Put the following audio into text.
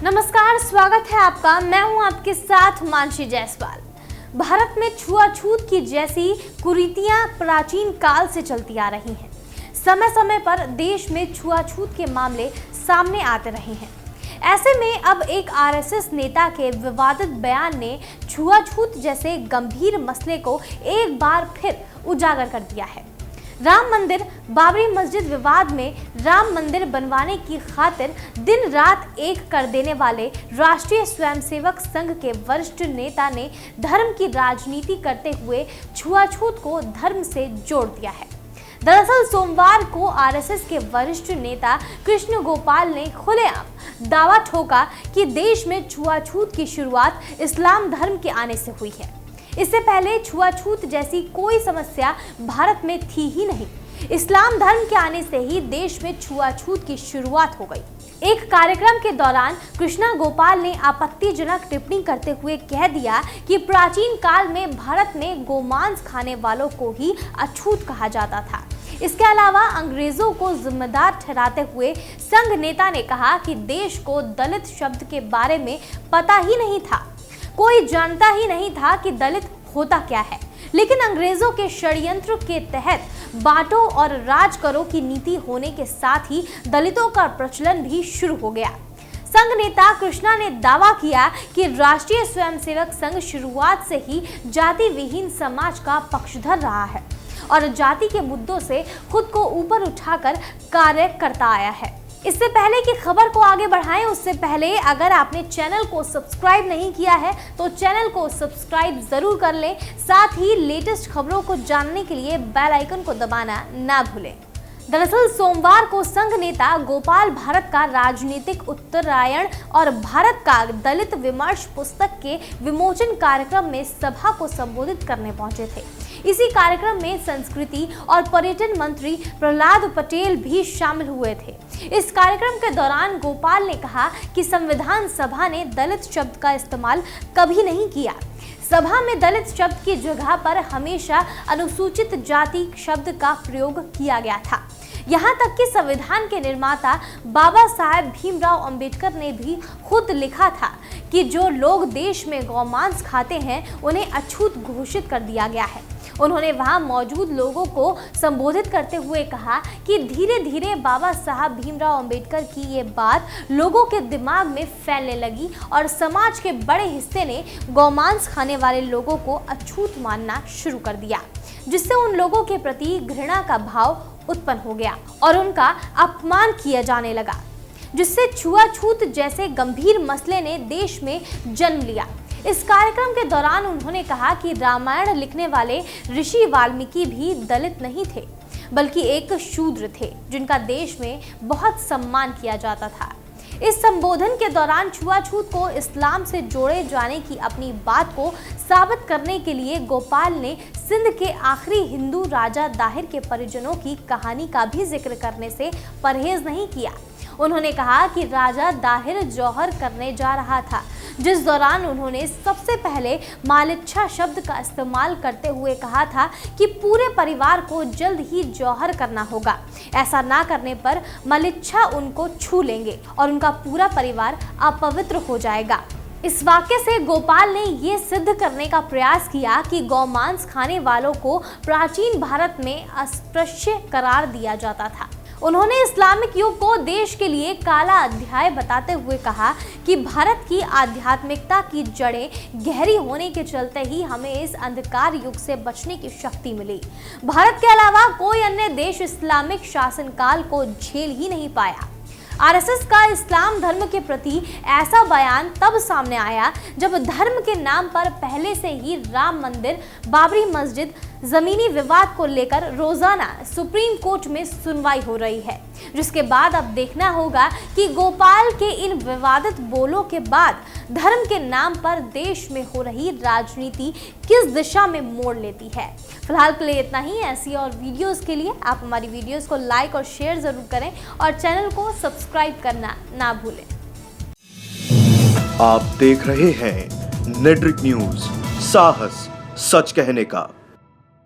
नमस्कार, स्वागत है आपका। मैं हूं आपके साथ मानसी जायसवाल। भारत में छुआछूत की जैसी कुरीतियां प्राचीन काल से चलती आ रही हैं। समय समय पर देश में छुआछूत के मामले सामने आते रहे हैं। ऐसे में अब एक आरएसएस नेता के विवादित बयान ने छुआछूत जैसे गंभीर मसले को एक बार फिर उजागर कर दिया है। राम मंदिर बाबरी मस्जिद विवाद में राम मंदिर बनवाने की खातिर दिन रात एक कर देने वाले राष्ट्रीय स्वयंसेवक संघ के वरिष्ठ नेता ने धर्म की राजनीति करते हुए छुआछूत को धर्म से जोड़ दिया है। दरअसल सोमवार को आरएसएस के वरिष्ठ नेता कृष्ण गोपाल ने खुलेआम दावा ठोका कि देश में छुआछूत की शुरुआत इस्लाम धर्म के आने से हुई है। इससे पहले छुआछूत जैसी कोई समस्या भारत में थी ही नहीं। इस्लाम धर्म के आने से ही देश में छुआछूत की शुरुआत हो गई। एक कार्यक्रम के दौरान कृष्णा गोपाल ने आपत्तिजनक टिप्पणी करते हुए कह दिया कि प्राचीन काल में भारत में गोमांस खाने वालों को ही अछूत कहा जाता था। इसके अलावा अंग्रेजों को जिम्मेदार ठहराते हुए संघ नेता ने कहा कि देश को दलित शब्द के बारे में पता ही नहीं था। कोई जानता ही नहीं था कि दलित होता क्या है। लेकिन अंग्रेजों के षड्यंत्र के तहत बांटो और राज करो की नीति होने के साथ ही दलितों का प्रचलन भी शुरू हो गया। संघ नेता कृष्णा ने दावा किया कि राष्ट्रीय स्वयंसेवक संघ शुरुआत से ही जाति विहीन समाज का पक्षधर रहा है और जाति के मुद्दों से खुद को ऊपर उठाकर कार्य करता आया है। इससे पहले कि खबर को आगे बढ़ाएं, उससे पहले अगर आपने चैनल को सब्सक्राइब नहीं किया है तो चैनल को सब्सक्राइब जरूर कर लें। साथ ही लेटेस्ट खबरों को जानने के लिए बेल आइकन को दबाना ना भूलें। दरअसल सोमवार को संघ नेता गोपाल भारत का राजनीतिक उत्तरायण और भारत का दलित विमर्श पुस्तक के विमोचन कार्यक्रम में सभा को संबोधित करने पहुंचे थे। इसी कार्यक्रम में संस्कृति और पर्यटन मंत्री प्रहलाद पटेल भी शामिल हुए थे। इस कार्यक्रम के दौरान गोपाल ने कहा कि संविधान सभा ने दलित शब्द का इस्तेमाल कभी नहीं किया। सभा में दलित शब्द की जगह पर हमेशा अनुसूचित जाति शब्द का प्रयोग किया गया था। यहाँ तक कि संविधान के निर्माता बाबा साहेब भीमराव अंबेडकर ने भी खुद लिखा था कि जो लोग देश में गौमांस खाते हैं उन्हें अछूत घोषित कर दिया गया है। उन्होंने वहां मौजूद लोगों को संबोधित करते हुए कहा कि धीरे धीरे बाबा साहब भीमराव अंबेडकर की ये बात लोगों के दिमाग में फैलने लगी और समाज के बड़े हिस्से ने गौमांस खाने वाले लोगों को अछूत मानना शुरू कर दिया, जिससे उन लोगों के प्रति घृणा का भाव उत्पन्न हो गया और उनका अपमान किया जाने लगा, जिससे छुआछूत जैसे गंभीर मसले ने देश में जन्म लिया। इस कार्यक्रम के दौरान उन्होंने कहा कि रामायण लिखने वाले ऋषि वाल्मीकि भी दलित नहीं थे, बल्कि एक शूद्र थे जिनका देश में बहुत सम्मान किया जाता था। इस संबोधन के दौरान छुआछूत को इस्लाम से जोड़े जाने की अपनी बात को साबित करने के लिए गोपाल ने सिंध के आखिरी हिंदू राजा दाहिर के परिजनों की कहानी का भी जिक्र करने से परहेज नहीं किया। उन्होंने कहा कि राजा दाहिर जौहर करने जा रहा था, जिस दौरान उन्होंने सबसे पहले मालिच्छा शब्द का इस्तेमाल करते हुए कहा था कि पूरे परिवार को जल्द ही जौहर करना होगा। ऐसा ना करने पर मालिच्छा उनको छू लेंगे और उनका पूरा परिवार अपवित्र हो जाएगा। इस वाक्य से गोपाल ने ये सिद्ध करने का प्रयास किया कि गौमांस खाने वालों को प्राचीन भारत में अस्पृश्य करार दिया जाता था। उन्होंने इस्लामिक युग को देश के लिए काला अध्याय बताते हुए कहा कि भारत की आध्यात्मिकता की जड़ें गहरी होने के चलते ही हमें इस अंधकार युग से बचने की शक्ति मिली। भारत के अलावा कोई अन्य देश इस्लामिक शासनकाल को झेल ही नहीं पाया। आरएसएस का इस्लाम धर्म के प्रति ऐसा बयान तब सामने आया जब धर्म के नाम पर पहले से ही राम मंदिर बाबरी मस्जिद जमीनी विवाद को लेकर रोजाना सुप्रीम कोर्ट में सुनवाई हो रही है, जिसके बाद अब देखना होगा कि गोपाल के इन विवादित बोलों के बाद धर्म के नाम पर देश में हो रही राजनीति किस दिशा में मोड़ लेती है। फिलहाल के लिए इतना ही। ऐसी और वीडियोस के लिए आप हमारी वीडियोस को लाइक और शेयर जरूर करें और चैनल को सब्सक्राइब करना ना भूलें। आप देख रहे हैं नेट्रिक न्यूज, साहस सच कहने का।